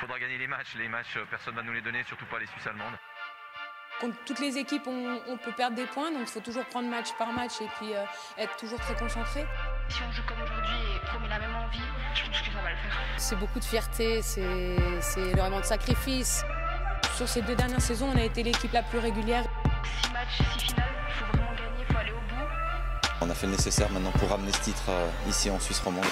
faudra gagner les matchs, personne ne va nous les donner, surtout pas les Suisses allemandes. Contre toutes les équipes, on peut perdre des points, donc il faut toujours prendre match par match et puis être toujours très concentré. Si on joue comme aujourd'hui et qu'on met la même envie, je pense que ça va le faire. C'est beaucoup de fierté, c'est énormément de sacrifices. Sur ces 2 dernières saisons, on a été l'équipe la plus régulière. 6 matchs, 6 finales, il faut vraiment gagner, il faut aller au bout. On a fait le nécessaire maintenant pour ramener ce titre ici en Suisse romande.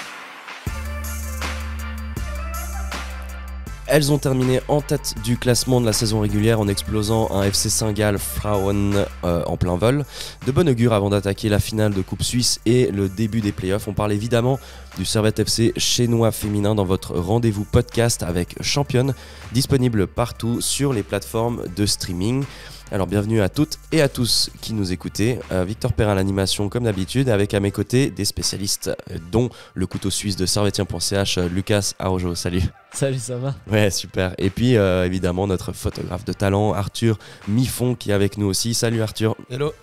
Elles ont terminé en tête du classement de la saison régulière en explosant un FC Saint-Gall Frauen en plein vol. De bon augure avant d'attaquer la finale de Coupe Suisse et le début des playoffs. On parle évidemment du Servette FC chinois féminin dans votre rendez-vous podcast avec Championne, disponible partout sur les plateformes de streaming. Alors bienvenue à toutes et à tous qui nous écoutez. Victor Perrin à l'animation comme d'habitude, avec à mes côtés des spécialistes dont le couteau suisse de servetien.ch, Lucas Arrojo. Salut. Salut, ça va? Ouais, super. Et puis évidemment notre photographe de talent, Arthur Miffon, qui est avec nous aussi. Salut Arthur. Hello.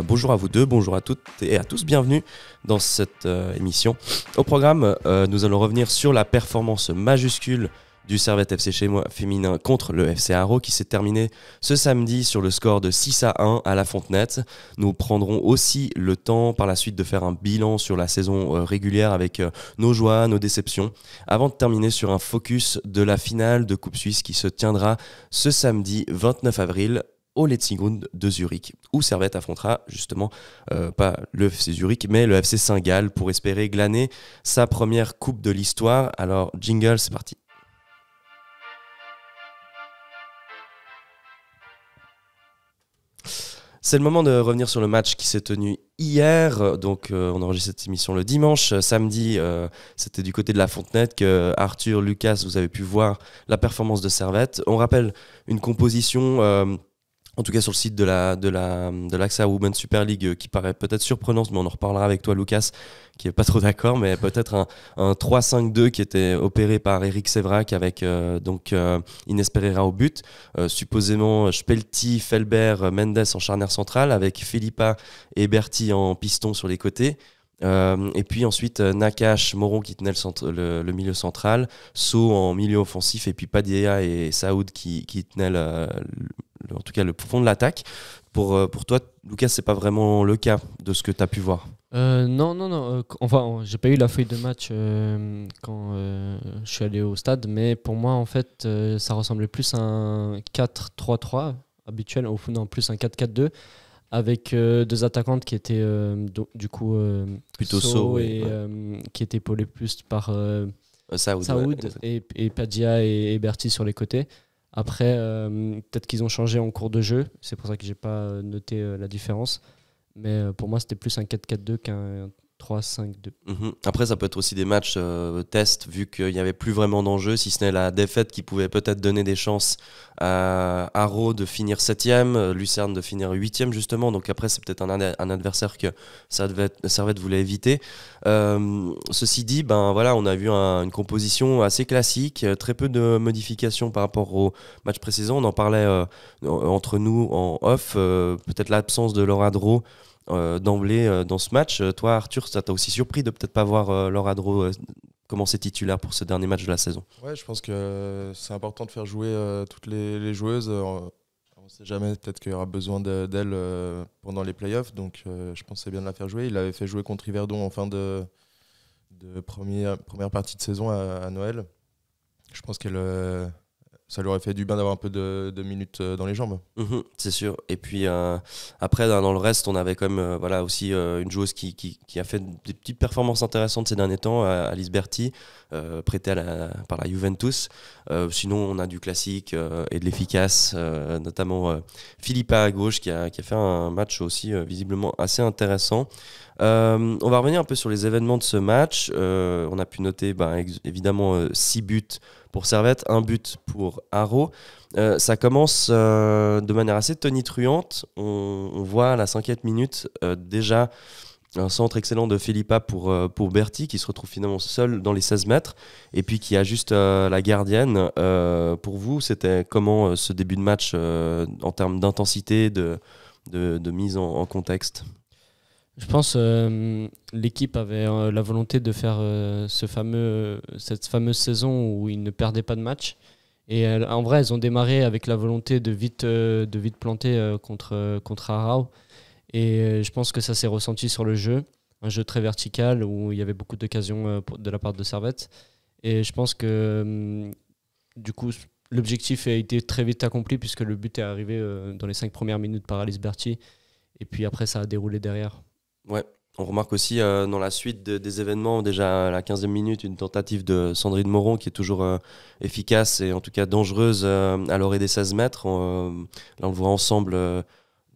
Bonjour à vous deux, bonjour à toutes et à tous, bienvenue dans cette émission. Au programme, nous allons revenir sur la performance majuscule du Servette FC chinois féminin contre le FC Haro qui s'est terminé ce samedi sur le score de 6-1 à la Fontenette. Nous prendrons aussi le temps par la suite de faire un bilan sur la saison régulière avec nos joies, nos déceptions, avant de terminer sur un focus de la finale de Coupe Suisse qui se tiendra ce samedi 29 avril au Letzigrund de Zurich, où Servette affrontera justement pas le FC Zurich, mais le FC Saint-Gall pour espérer glaner sa première coupe de l'histoire. Alors jingle, c'est parti. C'est le moment de revenir sur le match qui s'est tenu hier. Donc, on enregistre cette émission le dimanche. Samedi, c'était du côté de la Fontenette que Arthur, Lucas, vous avez pu voir la performance de Servette. On rappelle une composition, en tout cas sur le site de l'AXA Women's Super League, qui paraît peut-être surprenante, mais on en reparlera avec toi, Lucas, qui n'est pas trop d'accord, mais peut-être un 3-5-2 qui était opéré par Eric Sévrac avec Inès Pereira au but, supposément Spelti, Felbert, Mendes en charnière centrale, avec Philippa et Berti en piston sur les côtés. Et puis ensuite Nakache, Moron qui tenait le milieu central, So en milieu offensif, et puis Padilla et Saoud qui tenaient en tout cas le fond de l'attaque. Pour toi, Lucas, c'est pas vraiment le cas de ce que tu as pu voir? Non. Enfin, j'ai pas eu la feuille de match quand je suis allé au stade, mais pour moi, en fait, ça ressemblait plus à un 4-3-3 habituel, au fond, non, plus un 4-4-2. Avec 2 attaquantes qui étaient du coup plutôt So et qui étaient épaulées plus par Saoud ouais. et Padilla et Berti sur les côtés. Après, peut-être qu'ils ont changé en cours de jeu, c'est pour ça que j'ai pas noté la différence. Mais pour moi, c'était plus un 4-4-2 qu'un 3-5-2. Après, ça peut être aussi des matchs test, vu qu'il n'y avait plus vraiment d'enjeu, si ce n'est la défaite qui pouvait peut-être donner des chances à Haro de finir 7e, Lucerne de finir 8e justement. Donc après, c'est peut-être un adversaire que Servette voulait éviter. Ceci dit, on a vu une composition assez classique, très peu de modifications par rapport au match précédent. On en parlait entre nous en off, peut-être l'absence de Laura Dro d'emblée dans ce match. Toi, Arthur, ça t'a aussi surpris de peut-être pas voir Laura Dro commencer titulaire pour ce dernier match de la saison? Ouais, je pense que c'est important de faire jouer toutes les joueuses. On ne sait jamais, peut-être qu'il y aura besoin d'elle pendant les playoffs, donc je pense que c'est bien de la faire jouer. Il l'avait fait jouer contre Yverdon en fin de première partie de saison à Noël. Je pense qu'elle ça lui aurait fait du bien d'avoir un peu de minutes dans les jambes. C'est sûr. Et puis après, dans le reste, on avait quand même aussi une joueuse qui a fait des petites performances intéressantes ces derniers temps, Alice Berti, prêtée par la Juventus. Sinon, on a du classique et de l'efficace, notamment Philippa à gauche qui a fait un match aussi visiblement assez intéressant. On va revenir un peu sur les événements de ce match. On a pu noter évidemment 6 buts pour Servette, 1 but pour Haro. Ça commence de manière assez tonitruante. On voit à la 5e minute déjà un centre excellent de Philippa pour Berti, qui se retrouve finalement seul dans les 16 mètres et puis qui a juste la gardienne. Pour vous, c'était comment ce début de match en termes d'intensité, de mise en contexte? Je pense l'équipe avait la volonté de faire cette fameuse saison où ils ne perdaient pas de match. Et en vrai, elles ont démarré avec la volonté de vite planter contre Arau. Et je pense que ça s'est ressenti sur le jeu. Un jeu très vertical où il y avait beaucoup d'occasions de la part de Servette. Et je pense que du coup, l'objectif a été très vite accompli puisque le but est arrivé dans les 5 premières minutes par Alice Berti. Et puis après, ça a déroulé derrière. Ouais, on remarque aussi dans la suite des événements, déjà à la 15e minute, une tentative de Sandrine Moron qui est toujours efficace et en tout cas dangereuse à l'orée des 16 mètres. Là, on le voit ensemble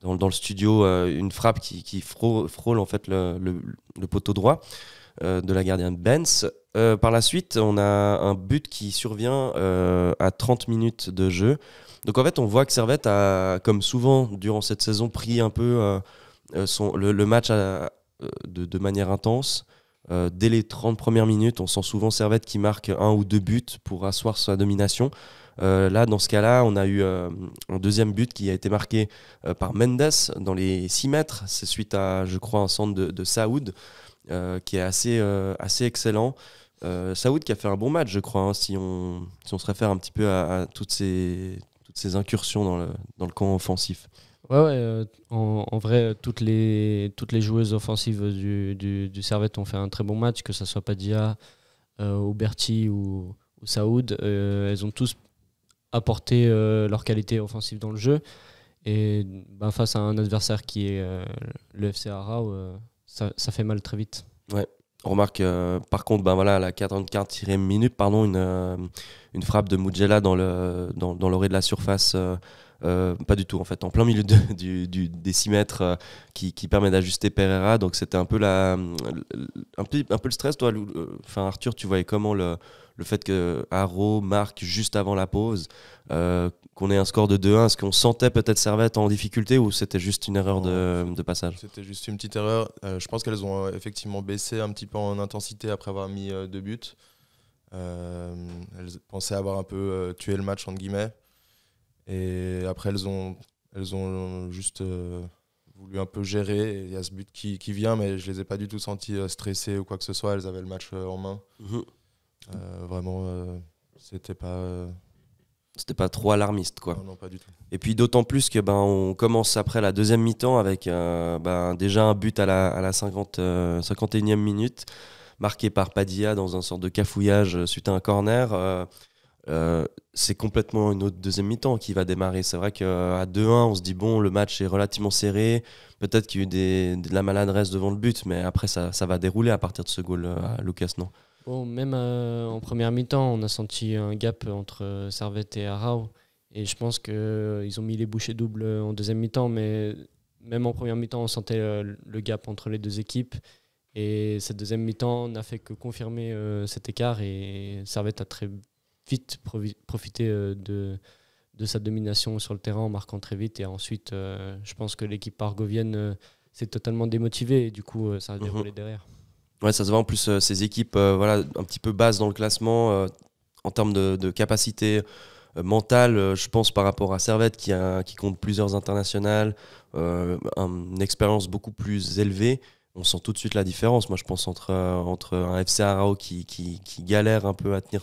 dans le studio, une frappe qui frôle en fait le poteau droit de la gardienne Benz. Par la suite, on a un but qui survient à 30 minutes de jeu. Donc en fait, on voit que Servette a, comme souvent durant cette saison, pris un peu le match de manière intense. Dès les 30 premières minutes, on sent souvent Servette qui marque 1 ou 2 buts pour asseoir sa domination. Là, dans ce cas-là, on a eu un deuxième but qui a été marqué par Mendes dans les 6 mètres. C'est suite à, je crois, un centre de Saoud qui est assez excellent. Saoud qui a fait un bon match, je crois, hein, si on se réfère un petit peu à toutes ces incursions dans le camp offensif. Ouais, en vrai, toutes les joueuses offensives du Servette ont fait un très bon match, que ce soit Padilla, ou Berti ou Saoud. Elles ont tous apporté leur qualité offensive dans le jeu. Et face à un adversaire qui est le FC Arau, ça fait mal très vite. Ouais. On remarque par contre à la 44e minute une frappe de Mugello dans l'orée de la surface. Pas du tout en fait, en plein milieu des 6 mètres qui permet d'ajuster Pereira. Donc c'était un peu un peu le stress. Toi, Arthur, tu voyais comment le fait que Arau marque juste avant la pause, qu'on ait un score de 2-1, est-ce qu'on sentait peut-être Servette en difficulté ou c'était juste une erreur de passage? C'était juste une petite erreur. Je pense qu'elles ont effectivement baissé un petit peu en intensité après avoir mis 2 buts. Elles pensaient avoir un peu tué le match entre guillemets. Et après, elles ont juste voulu un peu gérer. Il y a ce but qui vient, mais je ne les ai pas du tout senties stressées ou quoi que ce soit. Elles avaient le match en main. Vraiment, c'était pas... C'était pas trop alarmiste, quoi. Non, pas du tout. Et puis d'autant plus que on commence après la deuxième mi-temps avec déjà un but à la 51e minute, marqué par Padilla dans un sorte de cafouillage suite à un corner. C'est complètement une autre deuxième mi-temps qui va démarrer. C'est vrai qu'à 2-1, on se dit bon, le match est relativement serré. Peut-être qu'il y a eu de la maladresse devant le but, mais après ça va dérouler à partir de ce goal à Lucas, non? Bon, même en première mi-temps, on a senti un gap entre Servette et Arau. Et je pense qu'ils ont mis les bouchées doubles en deuxième mi-temps, mais même en première mi-temps, on sentait le gap entre les deux équipes. Et cette deuxième mi-temps n'a fait que confirmer cet écart. Et Servette a très vite profité de sa domination sur le terrain en marquant très vite. Et ensuite, je pense que l'équipe argovienne s'est totalement démotivée. Et du coup, ça a déroulé derrière. Ouais, ça se voit en plus ces équipes un petit peu basses dans le classement en termes de capacité mentale, je pense par rapport à Servette qui compte plusieurs internationales, une expérience beaucoup plus élevée. On sent tout de suite la différence. Moi, je pense entre un FC Arau qui galère un peu à tenir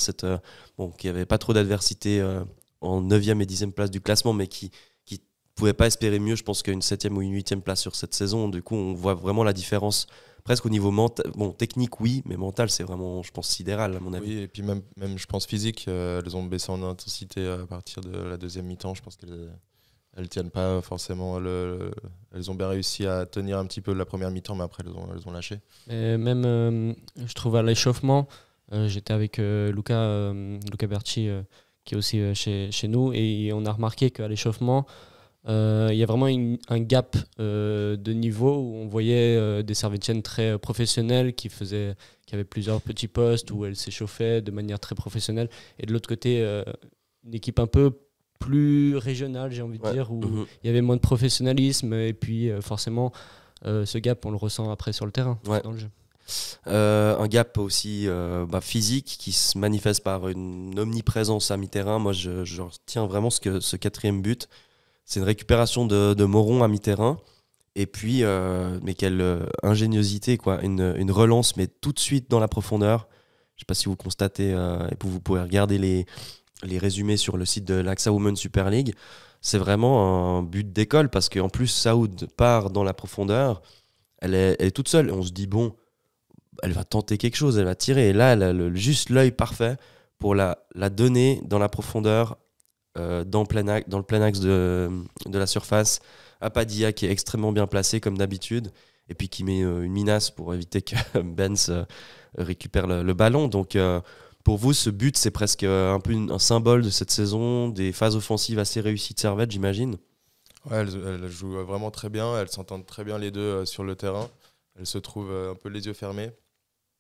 qui n'avait pas trop d'adversité en 9e et 10e place du classement, mais qui pouvait pas espérer mieux, je pense, qu'une 7e ou une 8e place sur cette saison. Du coup, on voit vraiment la différence presque au niveau mental. Bon, technique, oui, mais mental, c'est vraiment, je pense, sidéral, à mon avis. Oui, et puis même je pense, physique, elles ont baissé en intensité à partir de la deuxième mi-temps. Je pense qu'elles tiennent pas forcément. Elles ont bien réussi à tenir un petit peu la première mi-temps, mais après, elles ont lâché. Et même, je trouve, à l'échauffement, j'étais avec Luca Berti, qui est aussi chez nous, et on a remarqué qu'à l'échauffement, il y a vraiment un gap de niveau où on voyait des Servettiennes très professionnelles qui avaient plusieurs petits postes où elles s'échauffaient de manière très professionnelle, et de l'autre côté une équipe un peu plus régionale, j'ai envie de dire, où il y avait moins de professionnalisme, et puis forcément ce gap on le ressent après sur le terrain, dans le jeu. Un gap aussi physique qui se manifeste par une omniprésence à mi-terrain. Moi je retiens vraiment ce 4e but. C'est une récupération de Moron à mi-terrain Et puis, mais quelle ingéniosité, quoi. Une relance, mais tout de suite dans la profondeur. Je ne sais pas si vous constatez, et vous pouvez regarder les résumés sur le site de l'AXA Women Super League. C'est vraiment un but d'école parce qu'en plus, Saoud part dans la profondeur. Elle est toute seule. Et on se dit, bon, elle va tenter quelque chose, elle va tirer. Et là, elle a juste l'œil parfait pour la donner dans la profondeur, dans le plein axe de la surface, à Padilla qui est extrêmement bien placé comme d'habitude, et puis qui met une minace pour éviter que Benz récupère le ballon. Donc pour vous, ce but, c'est presque un peu un symbole de cette saison, des phases offensives assez réussies de Servette, j'imagine. Ouais, elle joue vraiment très bien, elles s'entendent très bien les deux sur le terrain. Elles se trouvent un peu les yeux fermés.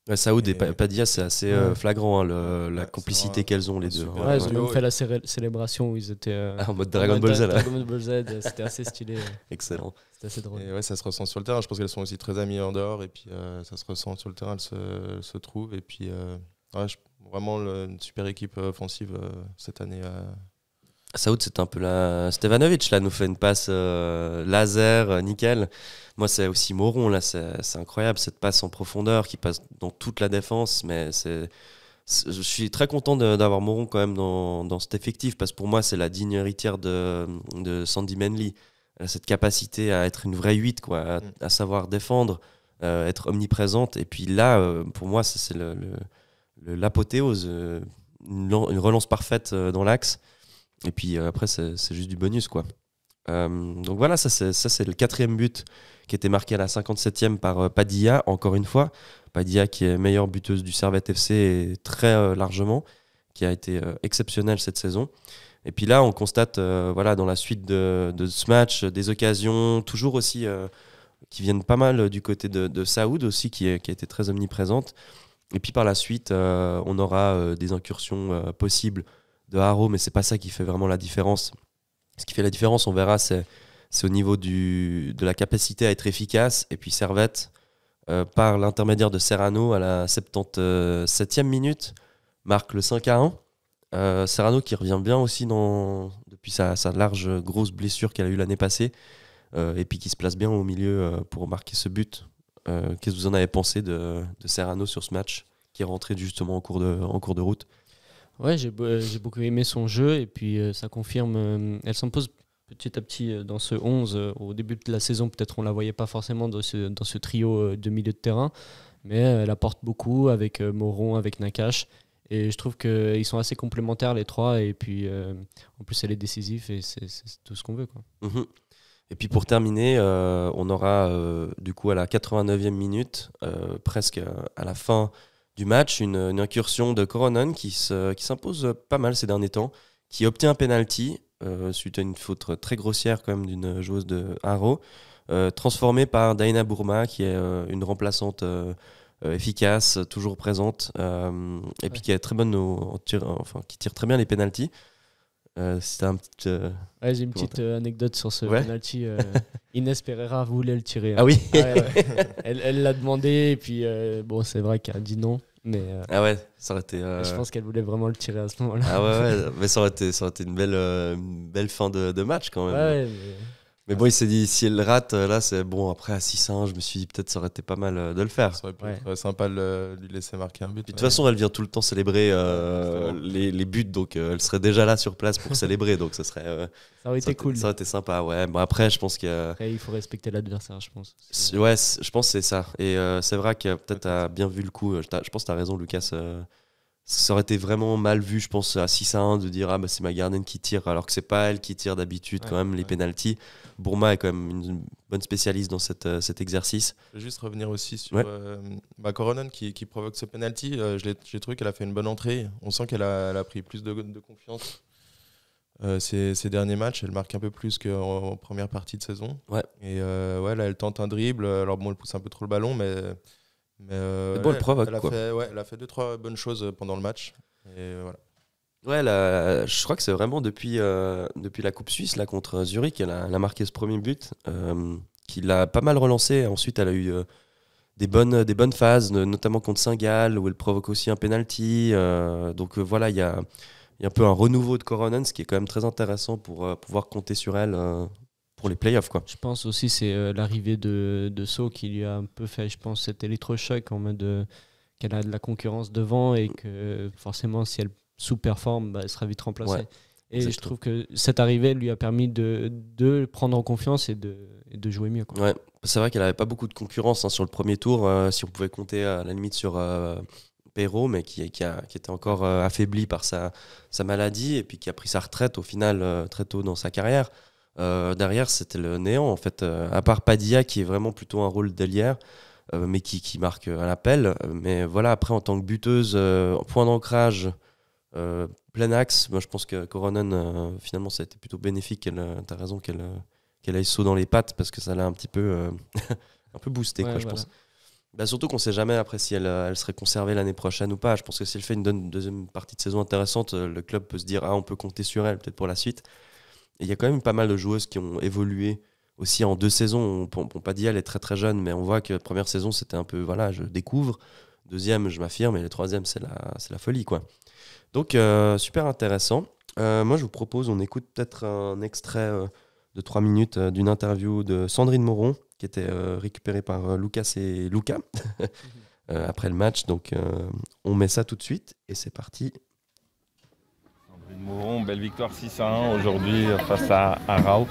Ouais, Saoud et Padilla, c'est assez flagrant, hein, la complicité qu'elles ont les deux. Ouais, ils ont même fait la célébration où ils étaient en mode Dragon Ball Z. Dragon Ball Z, c'était assez stylé. Excellent. C'était assez drôle. Et ouais, ça se ressent sur le terrain. Je pense qu'elles sont aussi très amies en dehors, et puis ça se ressent sur le terrain, elles se trouvent. Et puis vraiment une super équipe offensive cette année. Saoud, c'est un peu la Stevanovic, là, nous fait une passe laser, nickel. Moi, c'est aussi Moron, là, c'est incroyable, cette passe en profondeur qui passe dans toute la défense. Mais je suis très content d'avoir Moron quand même dans cet effectif, parce que pour moi, c'est la digne héritière de Sandy Manley. Elle a cette capacité à être une vraie 8, quoi, à savoir défendre, être omniprésente. Et puis là, pour moi, c'est l'apothéose, une relance parfaite dans l'axe. Et puis après, c'est juste du bonus, quoi. Donc voilà, ça c'est le 4e but qui était marqué à la 57e par Padilla, encore une fois. Padilla qui est meilleure buteuse du Servette FC et très largement, qui a été exceptionnelle cette saison. Et puis là, on constate dans la suite de ce match des occasions, toujours aussi qui viennent pas mal du côté de Saoud aussi, qui a été très omniprésente. Et puis par la suite, on aura des incursions possibles de Haro, mais c'est pas ça qui fait vraiment la différence. Ce qui fait la différence, on verra, c'est au niveau de la capacité à être efficace. Et puis Servette, par l'intermédiaire de Serrano à la 77e minute, marque le 5-1. Serrano qui revient bien aussi depuis sa large grosse blessure qu'elle a eue l'année passée, et puis qui se place bien au milieu pour marquer ce but. Qu'est-ce que vous en avez pensé de Serrano sur ce match qui est rentré justement en cours de route? Ouais, j'ai beaucoup aimé son jeu, et puis ça confirme, elle s'impose petit à petit dans ce 11. Au début de la saison, peut-être on ne la voyait pas forcément dans ce trio de milieu de terrain, mais elle apporte beaucoup avec Moron, avec Nakache, et je trouve qu'ils sont assez complémentaires les trois, et puis en plus elle est décisive, et c'est tout ce qu'on veut, quoi. Mmh. Et puis pour terminer, on aura du coup à la 89e minute, presque à la fin du match, une incursion de Coronan qui s'impose pas mal ces derniers temps, qui obtient un penalty suite à une faute très grossière quand même d'une joueuse de Haro, transformée par Daina Bourma, qui est une remplaçante efficace, toujours présente, et puis qui est très bonne qui tire très bien les penaltys. C'était un petit. J'ai une petite anecdote sur ce penalty. Inès Pereira voulait le tirer. Ah oui. Elle l'a demandé, et puis bon, c'est vrai qu'elle a dit non. Mais ah ouais, ça aurait été. Je pense qu'elle voulait vraiment le tirer à ce moment-là. Ah ouais, mais ça aurait été une belle fin de match quand même. Ouais, mais bon, il s'est dit, si elle rate, là, c'est bon. Après, à 6-1, je me suis dit, peut-être ça aurait été pas mal de le faire. Ça aurait pu être sympa de lui laisser marquer un but. De toute façon, elle vient tout le temps célébrer les buts, donc elle serait déjà là sur place pour célébrer. Donc ça aurait été cool. Ça aurait été sympa, ouais. Bon, après, je pense Après, il faut respecter l'adversaire, je pense. Ouais, je pense que c'est ça. Et c'est vrai que peut-être tu as bien vu le coup. Je pense que tu as raison, Lucas. Ça aurait été vraiment mal vu, je pense, à 6-1 de dire c'est ma gardienne qui tire, alors que c'est pas elle qui tire d'habitude quand même les pénaltys. Bourma est quand même une bonne spécialiste dans cet exercice. Je vais juste revenir aussi sur Coronan qui provoque ce penalty. J'ai trouvé qu'elle a fait une bonne entrée. On sent qu'elle a pris plus de confiance ces derniers matchs. Elle marque un peu plus qu'en première partie de saison. Ouais. Et là, elle tente un dribble. Alors bon, elle pousse un peu trop le ballon, mais bon, elle provoque, elle a fait 2-3 bonnes choses pendant le match. Et voilà. Ouais, je crois que c'est vraiment depuis la Coupe Suisse là, contre Zurich, elle a marqué ce premier but, qui l'a pas mal relancé. Ensuite, elle a eu des bonnes phases, notamment contre Saint-Gall, où elle provoque aussi un penalty. Donc voilà, il y a un peu un renouveau de Coronan, ce qui est quand même très intéressant pour pouvoir compter sur elle pour les playoffs, quoi. Je pense aussi c'est l'arrivée de So qui lui a un peu fait, je pense, cet électrochoc en mode qu'elle a de la concurrence devant et que forcément, si elle sous-performe, elle sera vite remplacée. Ouais, et exactement. je trouve que cette arrivée lui a permis de prendre en confiance et de jouer mieux, quoi. Ouais, c'est vrai qu'elle n'avait pas beaucoup de concurrence sur le premier tour, si on pouvait compter à la limite sur Perrault, mais qui était encore affaibli par sa maladie et puis qui a pris sa retraite au final très tôt dans sa carrière. Derrière, c'était le néant en fait, à part Padilla qui est vraiment plutôt un rôle d'ailière, mais qui marque à l'appel. Mais voilà, après en tant que buteuse, point d'ancrage, plein axe, moi je pense que Coronen, finalement, ça a été plutôt bénéfique. T'as raison qu'elle aille saut dans les pattes parce que ça l'a un petit peu, un peu boosté, Ouais, quoi, je voilà. pense. Bah, surtout qu'on ne sait jamais après si elle serait conservée l'année prochaine ou pas. Je pense que si elle fait une deuxième partie de saison intéressante, le club peut se dire on peut compter sur elle peut-être pour la suite. Et il y a quand même pas mal de joueuses qui ont évolué aussi en 2 saisons. On pas dit elle est très très jeune, mais on voit que première saison c'était un peu voilà, je découvre. Deuxième, je m'affirme, et la troisième, c'est la folie, quoi. Donc super intéressant. Moi je vous propose, on écoute peut-être un extrait de 3 minutes d'une interview de Sandrine Moron qui était récupérée par Lucas et Luca après le match. Donc on met ça tout de suite et c'est parti. Sandrine Moron, belle victoire 6-1 aujourd'hui face à Arau.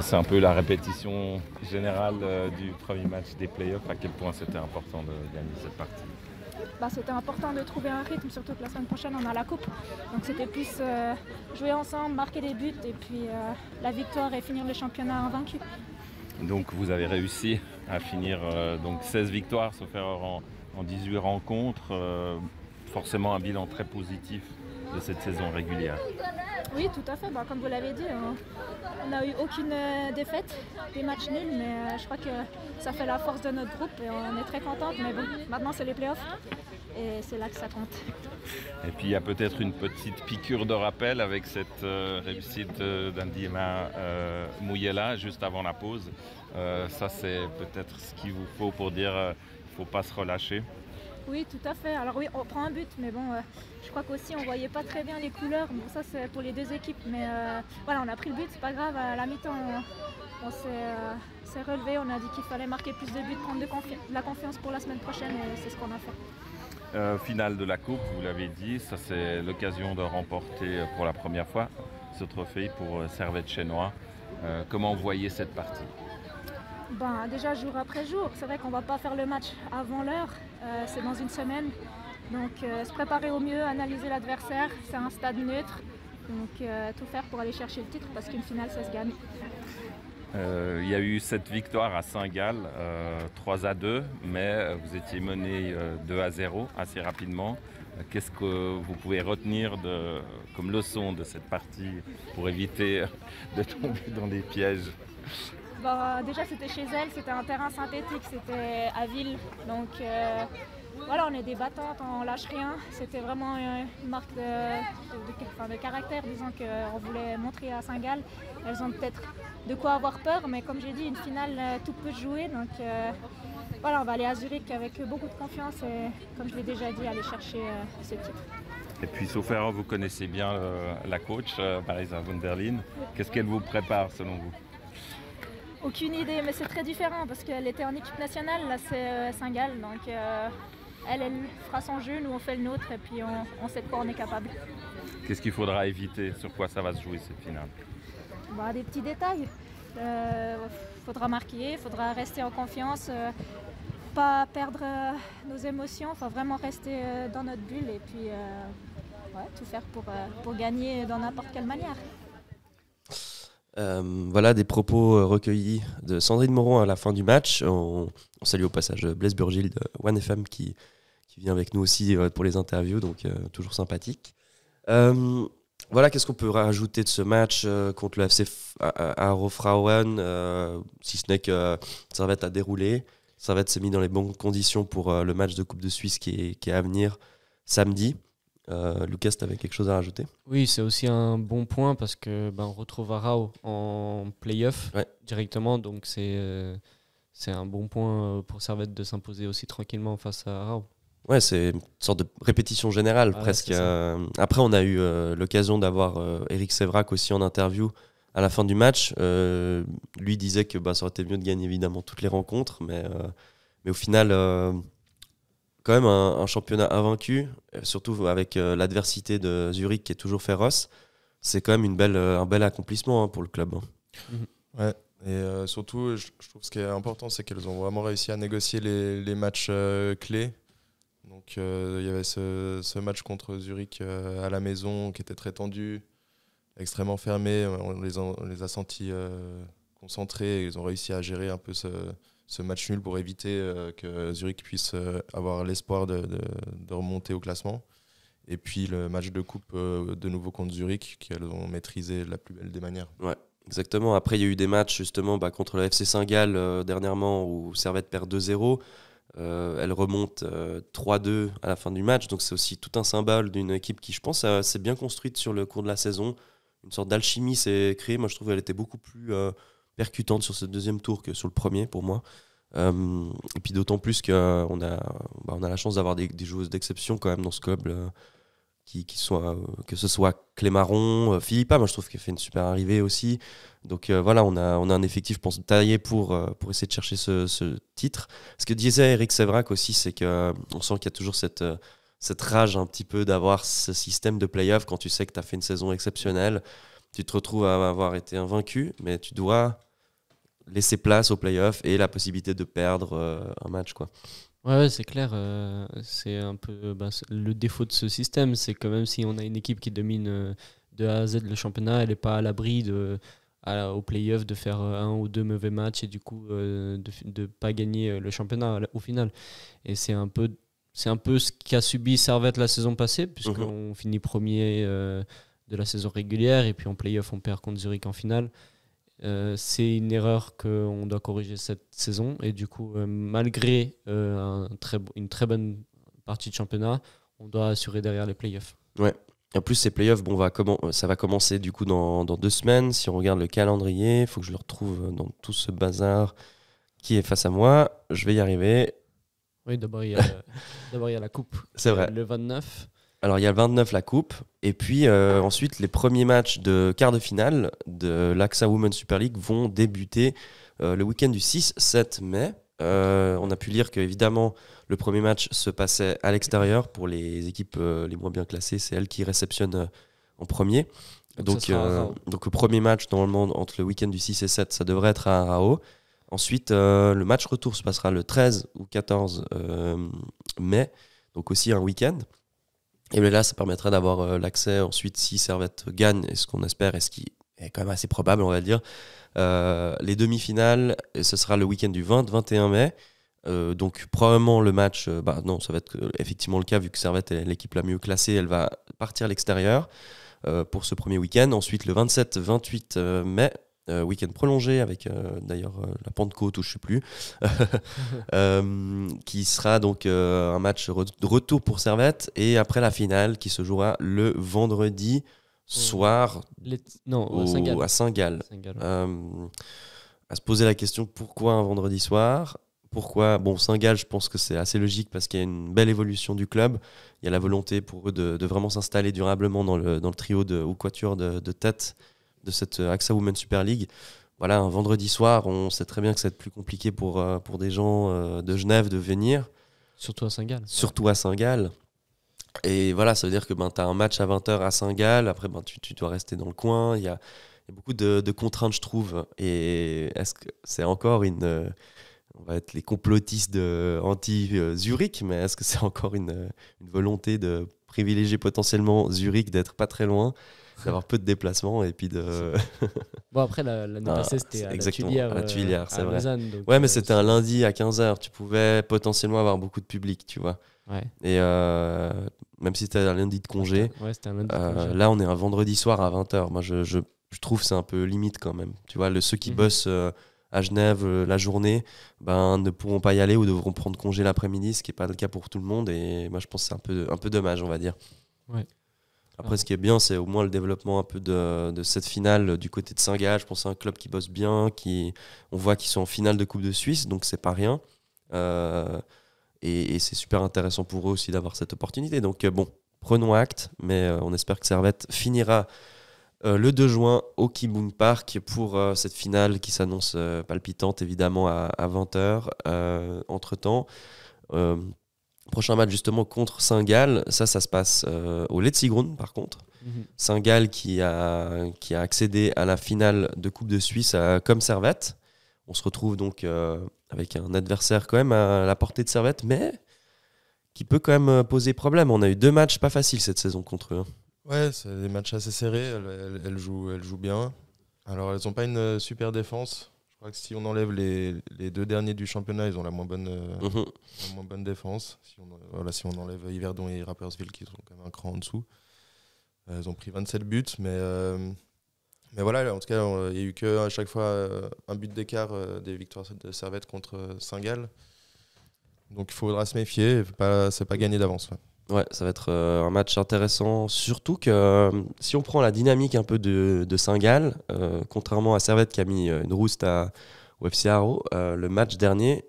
C'est un peu la répétition générale du premier match des playoffs. À quel point c'était important de gagner cette partie? C'était important de trouver un rythme, surtout que la semaine prochaine on a la coupe. Donc c'était plus jouer ensemble, marquer des buts et puis la victoire et finir le championnat invaincu. Donc vous avez réussi à finir donc 16 victoires, sauf erreur en 18 rencontres. Forcément un bilan très positif de cette saison régulière. Oui, tout à fait. Comme vous l'avez dit, on n'a eu aucune défaite, des matchs nuls, mais je crois que ça fait la force de notre groupe et on est très contente. Mais bon, maintenant c'est les playoffs et c'est là que ça compte. Et puis il y a peut-être une petite piqûre de rappel avec cette réussite d'Andiema Mouyela juste avant la pause. Ça c'est peut-être ce qu'il vous faut pour dire qu'il ne faut pas se relâcher. Oui, tout à fait. Alors oui, on prend un but, mais bon, je crois qu'aussi on ne voyait pas très bien les couleurs. Bon, ça c'est pour les deux équipes, mais voilà, on a pris le but, c'est pas grave. À la mi-temps, on s'est relevé, on a dit qu'il fallait marquer plus de buts, prendre de la confiance pour la semaine prochaine, et c'est ce qu'on a fait. Finale de la Coupe, vous l'avez dit, ça c'est l'occasion de remporter pour la première fois ce trophée pour Servette Chenois. Comment vous voyez cette partie? Déjà jour après jour, c'est vrai qu'on ne va pas faire le match avant l'heure, c'est dans une semaine. Donc se préparer au mieux, analyser l'adversaire, c'est un stade neutre. Donc tout faire pour aller chercher le titre parce qu'une finale ça se gagne. Il y a eu cette victoire à Saint-Gall, 3-2, mais vous étiez mené 2-0 assez rapidement. Qu'est-ce que vous pouvez retenir comme leçon de cette partie pour éviter de tomber dans des pièges? Déjà c'était chez elle, c'était un terrain synthétique, c'était à Ville. Donc voilà, on est des battantes, on lâche rien. C'était vraiment une marque de caractère, disons qu'on voulait montrer à Saint-Gall. Elles ont peut-être de quoi avoir peur, mais comme j'ai dit, une finale, tout peut jouer. Donc voilà, on va aller à Zurich avec beaucoup de confiance et, comme je l'ai déjà dit, aller chercher ce titre. Et puis, sauf erreur, vous connaissez bien la coach, Marisa von der Linde. Qu'est-ce qu'elle vous prépare selon vous? Aucune idée, mais c'est très différent parce qu'elle était en équipe nationale, là c'est Saint-Gall, donc elle fera son jeu, nous on fait le nôtre et puis on sait de quoi on est capable. Qu'est-ce qu'il faudra éviter? Sur quoi ça va se jouer cette finale? Des petits détails, faudra marquer, faudra rester en confiance, pas perdre nos émotions, vraiment rester dans notre bulle et puis tout faire pour gagner dans n'importe quelle manière. Voilà des propos recueillis de Sandrine Moron à la fin du match. On salue au passage Blaise Burgil de OneFM qui vient avec nous aussi pour les interviews, donc toujours sympathique. Voilà, qu'est-ce qu'on peut rajouter de ce match contre le FC Aarau-Frauen, si ce n'est que Servette a déroulé. Servette s'est mis dans les bonnes conditions pour le match de Coupe de Suisse qui est à venir samedi. Lucas, tu avais quelque chose à rajouter? Oui, c'est aussi un bon point parce que on retrouve Arau en play-off directement, donc c'est un bon point pour Servette de s'imposer aussi tranquillement face à Arau. Ouais, c'est une sorte de répétition générale presque. Après, on a eu l'occasion d'avoir Eric Sévrac aussi en interview à la fin du match. Lui disait que ça aurait été mieux de gagner évidemment toutes les rencontres, mais au final, quand même un championnat invaincu, surtout avec l'adversité de Zurich qui est toujours féroce, c'est quand même un bel accomplissement pour le club. Ouais. Et surtout, je trouve ce qui est important, c'est qu'elles ont vraiment réussi à négocier les matchs clés. Donc il y avait ce match contre Zurich à la maison qui était très tendu, extrêmement fermé. On les a sentis concentrés et ils ont réussi à gérer un peu ce match nul pour éviter que Zurich puisse avoir l'espoir de remonter au classement. Et puis le match de coupe de nouveau contre Zurich qu'elles ont maîtrisé de la plus belle des manières. Ouais. Exactement. Après, il y a eu des matchs justement contre le FC Saint-Gall dernièrement où Servette perd 2-0. Elle remonte 3-2 à la fin du match. Donc c'est aussi tout un symbole d'une équipe qui, je pense, s'est bien construite sur le cours de la saison. Une sorte d'alchimie s'est créée. Moi, je trouve qu'elle était beaucoup plus percutante sur ce deuxième tour que sur le premier pour moi. Et puis d'autant plus qu'on a la chance d'avoir des joueuses d'exception quand même dans ce club. Que ce soit Clémaron, Philippa, moi je trouve qu'elle fait une super arrivée aussi. Donc voilà, on a un effectif, je pense, taillé pour essayer de chercher ce titre. Ce que disait Eric Sévrac aussi, c'est qu'on sent qu'il y a toujours cette rage un petit peu d'avoir ce système de play-off quand tu sais que tu as fait une saison exceptionnelle. Tu te retrouves à avoir été invaincu, mais tu dois laisser place au play-off et la possibilité de perdre un match, quoi. Ouais, c'est clair. C'est un peu le défaut de ce système. C'est que même si on a une équipe qui domine de A à Z le championnat, elle n'est pas à l'abri au play-off de faire un ou deux mauvais matchs et du coup de ne pas gagner le championnat au final. Et c'est un peu ce qu'a subi Servette la saison passée, puisqu'on finit premier de la saison régulière et puis en play-off on perd contre Zurich en finale. C'est une erreur qu'on doit corriger cette saison et du coup malgré une très bonne partie de championnat, on doit assurer derrière les playoffs. Ouais. En plus ces playoffs, ça va commencer du coup dans 2 semaines. Si on regarde le calendrier, il faut que je le retrouve dans tout ce bazar qui est face à moi. Je vais y arriver. Oui, d'abord il y a la coupe. C'est vrai. Le 29. Alors, il y a le 29, la coupe. Et puis, ensuite, les premiers matchs de quart de finale de l'AXA Women's Super League vont débuter le week-end du 6-7 mai. On a pu lire qu'évidemment, le premier match se passait à l'extérieur. Pour les équipes les moins bien classées, c'est elles qui réceptionnent en premier. Donc le premier match, normalement, entre le week-end du 6 et 7, ça devrait être à Arao. Ensuite, le match retour se passera le 13 ou 14 mai. Donc aussi un week-end. Et là, ça permettrait d'avoir l'accès ensuite, si Servette gagne, et ce qu'on espère, et ce qui est quand même assez probable, on va dire, les demi-finales, et ce sera le week-end du 20-21 mai. Donc probablement le match, non, ça va être effectivement le cas, vu que Servette est l'équipe la mieux classée, elle va partir à l'extérieur pour ce premier week-end. Ensuite, le 27-28 mai, week-end prolongé avec d'ailleurs la Pentecôte ou je sais plus qui sera donc un match de retour pour Servette et après la finale qui se jouera le vendredi soir à Saint-Gall. À se poser la question pourquoi un vendredi soir, Saint-Gall, je pense que c'est assez logique parce qu'il y a une belle évolution du club, il y a la volonté pour eux de vraiment s'installer durablement dans le trio ou quatuor de tête de cette AXA Women's Super League. Voilà, un vendredi soir, on sait très bien que ça va être plus compliqué pour des gens de Genève de venir. Surtout à Saint-Gall. Surtout à Saint-Gall. Et voilà, ça veut dire que tu as un match à 20h à Saint-Gall, après tu dois rester dans le coin. Il y a beaucoup de contraintes, je trouve. Et est-ce que c'est encore on va être les complotistes anti-Zurich, mais est-ce que c'est encore une volonté de privilégier potentiellement Zurich, d'être pas très loin, d'avoir peu de déplacements et puis de... Bon, après, l'année passée, c'était à la Tuilière, c'est vrai. Lausanne, donc, ouais, mais c'était un lundi à 15h. Tu pouvais potentiellement avoir beaucoup de public, tu vois. Ouais. Et même si c'était un lundi de congé, c'était un lundi de congé. Là, on est un vendredi soir à 20h. Moi, je trouve que c'est un peu limite quand même. Tu vois, ceux qui bossent à Genève la journée ne pourront pas y aller ou devront prendre congé l'après-midi, ce qui n'est pas le cas pour tout le monde. Et moi, je pense que c'est un peu dommage, on va dire. Ouais. Après, ce qui est bien, c'est au moins le développement un peu de cette finale du côté de Saint-Gall. Je pense que c'est un club qui bosse bien, on voit qu'ils sont en finale de Coupe de Suisse, donc c'est pas rien. Et c'est super intéressant pour eux aussi d'avoir cette opportunité. Donc prenons acte, mais on espère que Servette finira le 2 juin au Kibung Park pour cette finale qui s'annonce palpitante évidemment à 20h. Entre-temps, prochain match justement contre Saint-Gall, ça se passe au Letzigrund par contre. Saint-Gall qui a accédé à la finale de Coupe de Suisse comme Servette. On se retrouve donc avec un adversaire quand même à la portée de Servette, mais qui peut quand même poser problème. On a eu 2 matchs pas faciles cette saison contre eux. Ouais, c'est des matchs assez serrés. Elles jouent bien. Alors, elles n'ont pas une super défense. Je crois que si on enlève les 2 derniers du championnat, ils ont la moins bonne défense. Si on enlève Yverdon et Rapperswil, qui sont quand même un cran en dessous. Elles ont pris 27 buts, mais voilà, en tout cas, il n'y a eu qu'à chaque fois un but d'écart des victoires de Servette contre Saint-Gall. Donc il faudra se méfier, c'est pas gagné d'avance. Ouais, ça va être un match intéressant, surtout que si on prend la dynamique un peu de Saint-Gall, contrairement à Servette qui a mis une rouste au FC Haro, le match dernier,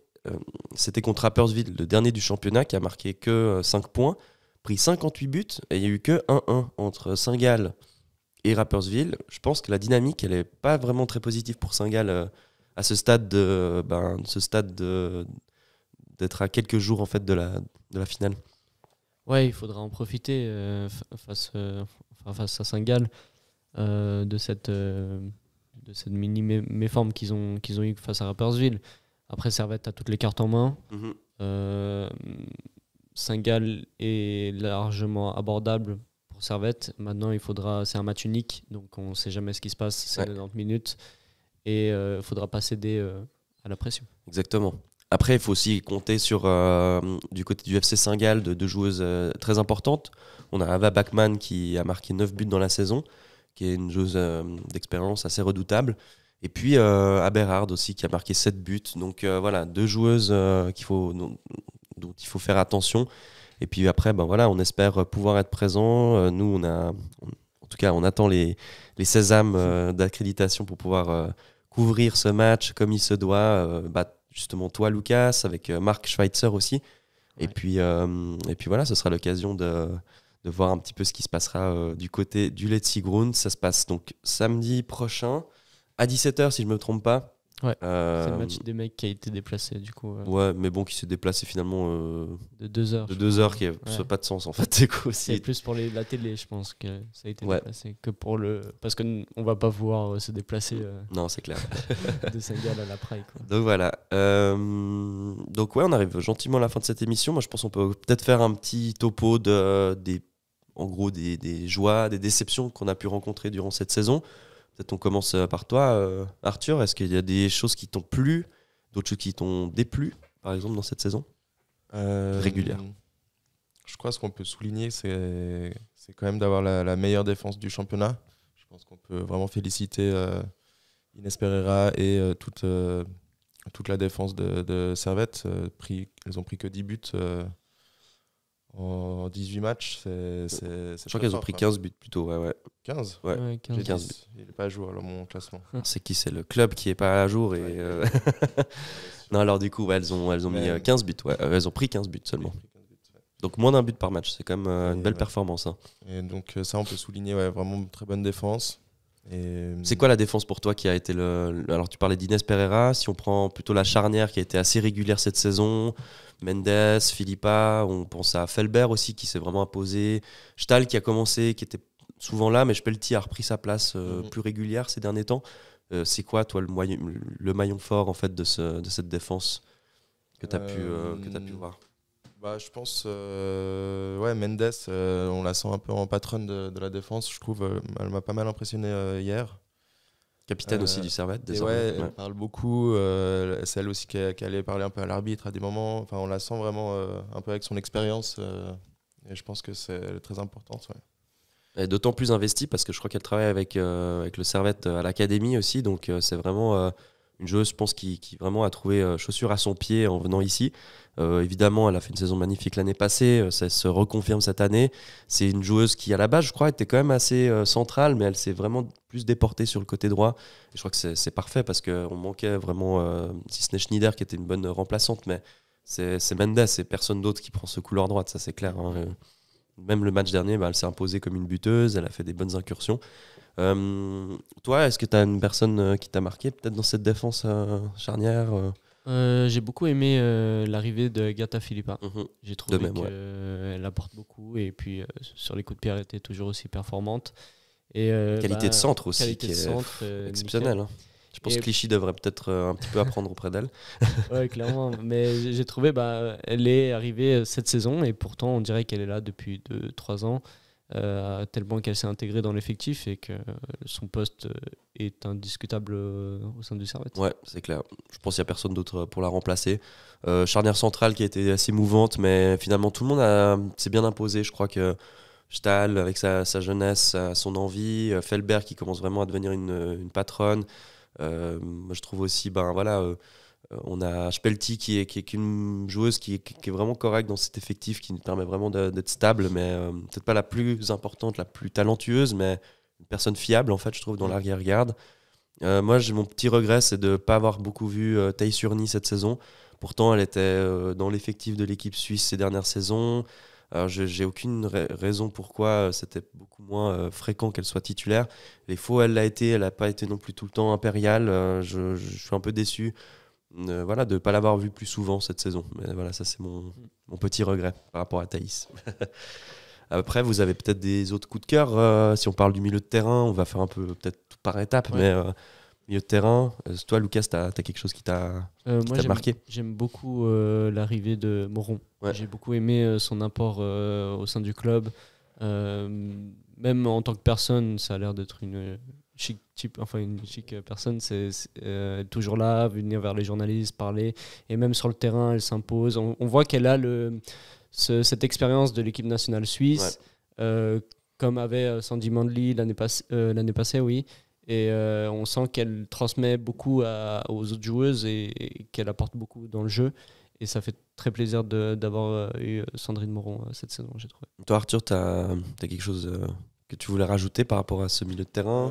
c'était contre Rapperswil, le dernier du championnat, qui a marqué que 5 points, pris 58 buts, et il n'y a eu que 1-1 entre Saint-Gall et Rapperswil. Je pense que la dynamique, elle n'est pas vraiment très positive pour Saint-Gall à ce stade d'être à quelques jours en fait de la finale. Ouais, il faudra en profiter face à Saint-Gall de cette mini méforme qu'ils ont eu face à Rapperswil. Après, Servette a toutes les cartes en main. Saint-Gall est largement abordable pour Servette. Maintenant, c'est un match unique, donc on ne sait jamais ce qui se passe. C'est 90 minutes et il ne faudra pas céder à la pression. Exactement. Après, il faut aussi compter sur, du côté du FC Saint-Gall, de joueuses très importantes. On a Ava Bachmann qui a marqué 9 buts dans la saison, qui est une joueuse d'expérience assez redoutable. Et puis Aberhard aussi qui a marqué 7 buts. Donc voilà, 2 joueuses dont il faut faire attention. Et puis après, on espère pouvoir être présent. Nous, en tout cas, on attend les sésames d'accréditation pour pouvoir couvrir ce match comme il se doit. Justement toi Lucas, avec Marc Schweitzer aussi. Ouais. Et puis voilà, ce sera l'occasion de voir un petit peu ce qui se passera du côté du Letzigrund. Ça se passe donc samedi prochain à 17h si je ne me trompe pas. Ouais, c'est le match des mecs qui a été déplacé du coup. Ouais, mais bon, qui s'est déplacé finalement de 2 heures. De 2 heures, qui n'a pas de sens en fait. C'est plus pour la télé, je pense que ça a été déplacé que pour parce qu'on ne va pas pouvoir se déplacer. Non, c'est clair. De Saint-Gall à la Praille. Donc voilà. Donc ouais, on arrive gentiment à la fin de cette émission. Moi, je pense qu'on peut peut-être faire un petit topo des joies, des déceptions qu'on a pu rencontrer durant cette saison. Peut-être on commence par toi, Arthur. Est-ce qu'il y a des choses qui t'ont plu, d'autres choses qui t'ont déplu, par exemple, dans cette saison régulière? Je crois que ce qu'on peut souligner, c'est quand même d'avoir la meilleure défense du championnat. Je pense qu'on peut vraiment féliciter Inès Pereira et toute la défense de Servette. Elles ont pris que 10 buts en 18 matchs. Je crois qu'elles ont pris 15 buts plutôt. Ouais. 15 Ouais, 15 buts. Il n'est pas à jour alors mon classement. C'est le club qui n'est pas à jour. Non, alors du coup, elles ont mis 15 buts. Ouais. Elles ont pris 15 buts seulement. Donc moins d'un but par match. C'est quand même une belle performance. Hein. Et donc ça, on peut souligner vraiment une très bonne défense. C'est quoi la défense pour toi qui a été Alors tu parlais d'Inès Pereira. Si on prend plutôt la charnière qui a été assez régulière cette saison, Mendes, Philippa, on pense à Felber aussi qui s'est vraiment imposé, Stahl qui a commencé, qui était souvent là, mais Spelti a repris sa place plus régulière ces derniers temps. C'est quoi toi le maillon fort en fait de cette défense que tu as pu voir? Je pense Mendes, on la sent un peu en patronne de la défense, je trouve. Elle m'a pas mal impressionné hier. Capitaine aussi du Servette, désormais. Elle parle beaucoup. C'est elle aussi qui allait parler un peu à l'arbitre à des moments. Enfin, on la sent vraiment un peu avec son expérience. Et je pense que c'est très importante. Ouais. Elle est d'autant plus investie parce que je crois qu'elle travaille avec le Servette à l'académie aussi. Donc c'est vraiment une joueuse, je pense, qui vraiment a trouvé chaussure à son pied en venant ici. Évidemment, elle a fait une saison magnifique l'année passée, ça se reconfirme cette année. C'est une joueuse qui, à la base, je crois, était quand même assez centrale, mais elle s'est vraiment plus déportée sur le côté droit. Et je crois que c'est parfait parce qu'on manquait vraiment, si ce n'est Schneider qui était une bonne remplaçante, mais c'est Mendes et personne d'autre qui prend ce couloir droite, ça c'est clair. Hein. Même le match dernier, elle s'est imposée comme une buteuse, elle a fait des bonnes incursions. Toi, est-ce que tu as une personne qui t'a marqué peut-être dans cette défense charnière J'ai beaucoup aimé l'arrivée de Gata Philippa. J'ai trouvé même, qu'elle apporte beaucoup et puis sur les coups de pied elle était toujours aussi performante. Et, qualité de centre aussi, qualité qui de est centre, exceptionnelle. Hein. Je pense que Clichy devrait peut-être un petit peu apprendre auprès d'elle. Ouais, clairement. Mais j'ai trouvé, elle est arrivée cette saison et pourtant on dirait qu'elle est là depuis 2-3 ans, à tel point qu'elle s'est intégrée dans l'effectif et que son poste est indiscutable au sein du Servette. Ouais, c'est clair. Je pense qu'il n'y a personne d'autre pour la remplacer. Charnière centrale qui a été assez mouvante, mais finalement tout le monde s'est bien imposé. Je crois que Stahl, avec sa jeunesse, son envie, Felbert qui commence vraiment à devenir une patronne. Moi, je trouve aussi, on a Spelti qui est une joueuse qui est vraiment correcte dans cet effectif, qui nous permet vraiment d'être stable, mais peut-être pas la plus importante, la plus talentueuse, mais une personne fiable, en fait, je trouve, dans l'arrière-garde. Moi, mon petit regret, c'est de ne pas avoir beaucoup vu Taï Surny cette saison. Pourtant, elle était dans l'effectif de l'équipe suisse ces dernières saisons. Alors, j'ai aucune raison pourquoi c'était beaucoup moins fréquent qu'elle soit titulaire. Les fois où elle l'a été, elle n'a pas été non plus tout le temps impériale. Je suis un peu déçu de ne pas l'avoir vue plus souvent cette saison. Mais voilà, ça c'est mon petit regret par rapport à Thaïs. Après, vous avez peut-être des autres coups de cœur. Si on parle du milieu de terrain, on va faire un peu peut-être tout par étapes, mais milieu de terrain, toi Lucas, t'as quelque chose qui t'a marqué? J'aime beaucoup l'arrivée de Moron. Ouais. J'ai beaucoup aimé son apport au sein du club. Même en tant que personne, ça a l'air d'être une chic personne. C'est toujours là, venir vers les journalistes, parler. Et même sur le terrain, elle s'impose. On voit qu'elle a cette expérience de l'équipe nationale suisse, comme avait Sandy Mandley l'année passée, oui. Et on sent qu'elle transmet beaucoup aux autres joueuses et qu'elle apporte beaucoup dans le jeu. Et ça fait très plaisir d'avoir eu Sandrine Moron cette saison, j'ai trouvé. Toi, Arthur, tu as quelque chose que tu voulais rajouter par rapport à ce milieu de terrain?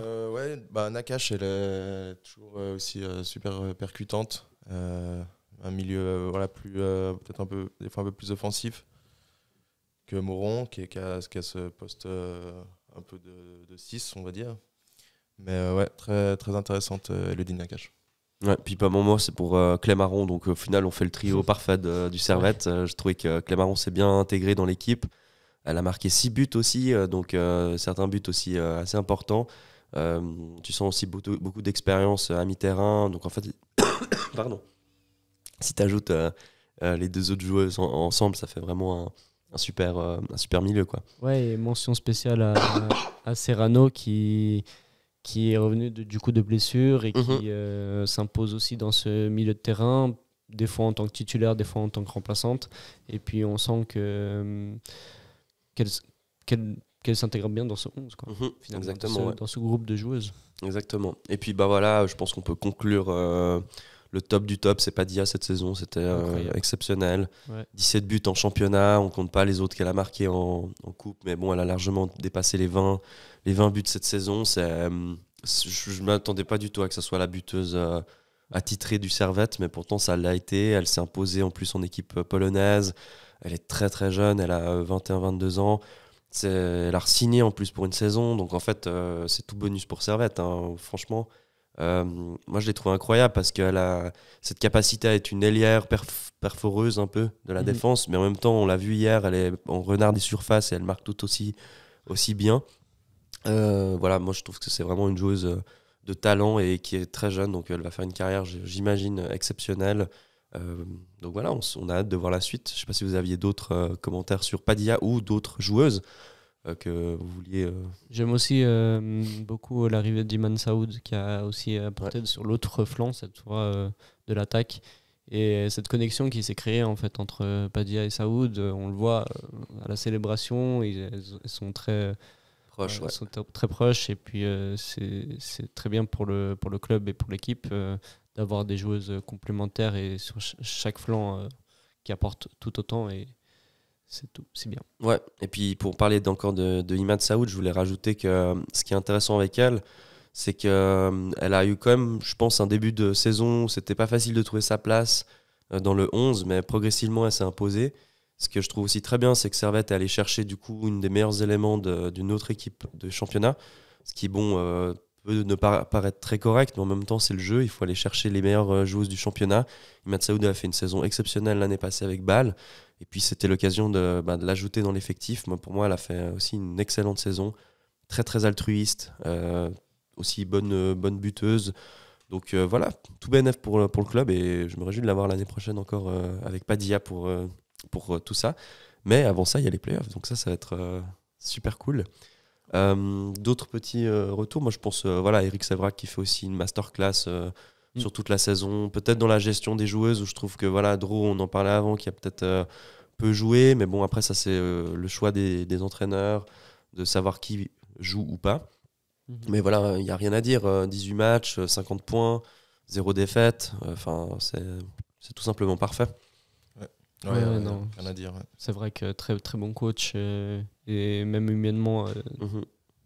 Nakache, elle est toujours aussi super percutante. Un milieu peut-être des fois un peu plus offensif que Moron, qui a ce poste un peu de 6, on va dire. Mais très, très intéressante, Elodie Nakache. Ouais, puis pas mon mot, c'est pour Clémaron. Donc au final, on fait le trio parfait du Servette. Je trouvais que Clémaron s'est bien intégré dans l'équipe. Elle a marqué 6 buts aussi, donc certains buts aussi assez importants. Tu sens aussi beaucoup d'expérience à mi-terrain. Donc en fait, pardon. Si tu ajoutes les deux autres joueuses ensemble, ça fait vraiment un super milieu, quoi. Ouais, et mention spéciale à Serrano qui est revenu du coup de blessure et qui s'impose aussi dans ce milieu de terrain, des fois en tant que titulaire, des fois en tant que remplaçante. Et puis on sent qu'elle s'intègre bien dans ce 11, quoi, exactement, dans ce groupe de joueuses. Exactement. Et puis je pense qu'on peut conclure le top du top. C'est Padilla cette saison, c'était exceptionnel. Ouais. 17 buts en championnat, on compte pas les autres qu'elle a marqués en coupe, mais bon, elle a largement dépassé les 20 buts cette saison. Je ne m'attendais pas du tout à que ce soit la buteuse attitrée du Servette, mais pourtant ça l'a été. Elle s'est imposée en plus en équipe polonaise. Elle est très très jeune, elle a 21-22 ans. Elle a re-signé en plus pour une saison, donc en fait c'est tout bonus pour Servette, hein, franchement. Moi je l'ai trouvé incroyable parce qu'elle a cette capacité à être une ailière perforeuse un peu de la défense, mais en même temps on l'a vu hier, elle est en renard des surfaces et elle marque tout aussi bien. Moi je trouve que c'est vraiment une joueuse de talent et qui est très jeune, donc elle va faire une carrière, j'imagine, exceptionnelle. Donc voilà, on a hâte de voir la suite. Je ne sais pas si vous aviez d'autres commentaires sur Padilla ou d'autres joueuses que vous vouliez. J'aime aussi beaucoup l'arrivée d'Iman Saoud qui a aussi apporté sur l'autre flanc cette fois de l'attaque. Et cette connexion qui s'est créée en fait entre Padilla et Saoud, on le voit à la célébration, elles sont très proches, sont très proches. Et puis c'est très bien pour le club et pour l'équipe d'avoir des joueuses complémentaires et sur chaque flanc qui apportent tout autant, et c'est bien. Ouais, et puis pour parler encore de Imad Saoud, je voulais rajouter que ce qui est intéressant avec elle, c'est qu'elle a eu quand même, je pense, un début de saison où c'était pas facile de trouver sa place dans le 11, mais progressivement elle s'est imposée. Ce que je trouve aussi très bien, c'est que Servette est allé chercher du coup une des meilleurs éléments d'une autre équipe de championnat. ce qui est bon peut ne pas paraître très correct, mais en même temps c'est le jeu, il faut aller chercher les meilleures joueuses du championnat. Imad Saoud a fait une saison exceptionnelle l'année passée avec Bâle, et puis c'était l'occasion de l'ajouter dans l'effectif. Pour moi, elle a fait aussi une excellente saison, très très altruiste, aussi bonne buteuse. Donc voilà, tout bénef pour le club, et je me réjouis de l'avoir l'année prochaine encore avec Padilla pour tout ça. Mais avant ça, il y a les playoffs, donc ça va être super cool. D'autres petits retours, moi je pense Eric Sévrac qui fait aussi une masterclass sur toute la saison, peut-être dans la gestion des joueuses, où je trouve que Dro, on en parlait avant, qui a peut-être peu joué, mais bon, après ça c'est le choix des entraîneurs de savoir qui joue ou pas. Mais voilà, il n'y a rien à dire, 18 matchs, 50 points, 0 défaite, c'est tout simplement parfait. Non. Rien à dire. Ouais. C'est vrai que très, très bon coach et même humainement.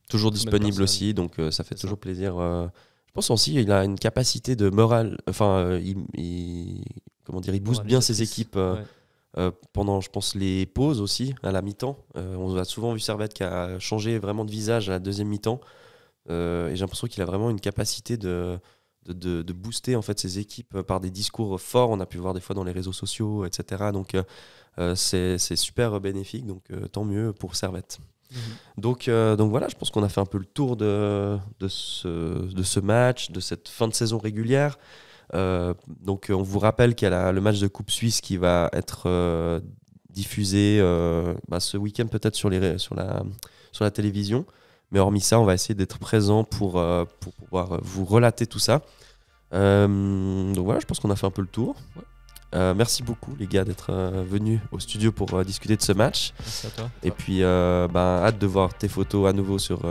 Toujours disponible aussi, donc ça fait toujours plaisir. Je pense aussi qu'il a une capacité de morale. Il booste bien ses équipes pendant, je pense, les pauses aussi, à la mi-temps. On a souvent vu Servette qui a changé vraiment de visage à la deuxième mi-temps. Et j'ai l'impression qu'il a vraiment une capacité de booster en fait ses équipes par des discours forts. On a pu voir des fois dans les réseaux sociaux, etc. Donc c'est super bénéfique, donc tant mieux pour Servette. Donc voilà, je pense qu'on a fait un peu le tour de ce match, de cette fin de saison régulière. Donc on vous rappelle qu'il y a le match de Coupe Suisse qui va être diffusé ce week-end peut-être sur la télévision. Mais hormis ça, on va essayer d'être présent pour pouvoir vous relater tout ça. Donc voilà, je pense qu'on a fait un peu le tour. Merci beaucoup les gars d'être venus au studio pour discuter de ce match. Merci à toi. Et puis hâte de voir tes photos à nouveau sur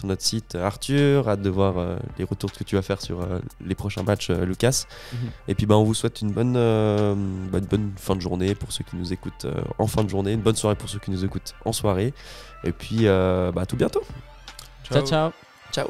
notre site Arthur, hâte de voir les retours que tu vas faire sur les prochains matchs Lucas. Et puis on vous souhaite une bonne fin de journée pour ceux qui nous écoutent en fin de journée, une bonne soirée pour ceux qui nous écoutent en soirée. Et puis à tout bientôt. Ciao. Ciao.